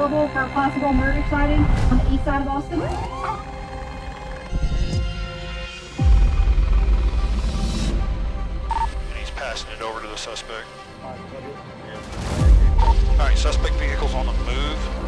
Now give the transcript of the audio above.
available for a possible murder sighting on the east side of Austin? And he's passing it over to the suspect. Alright, suspect vehicle's on the move.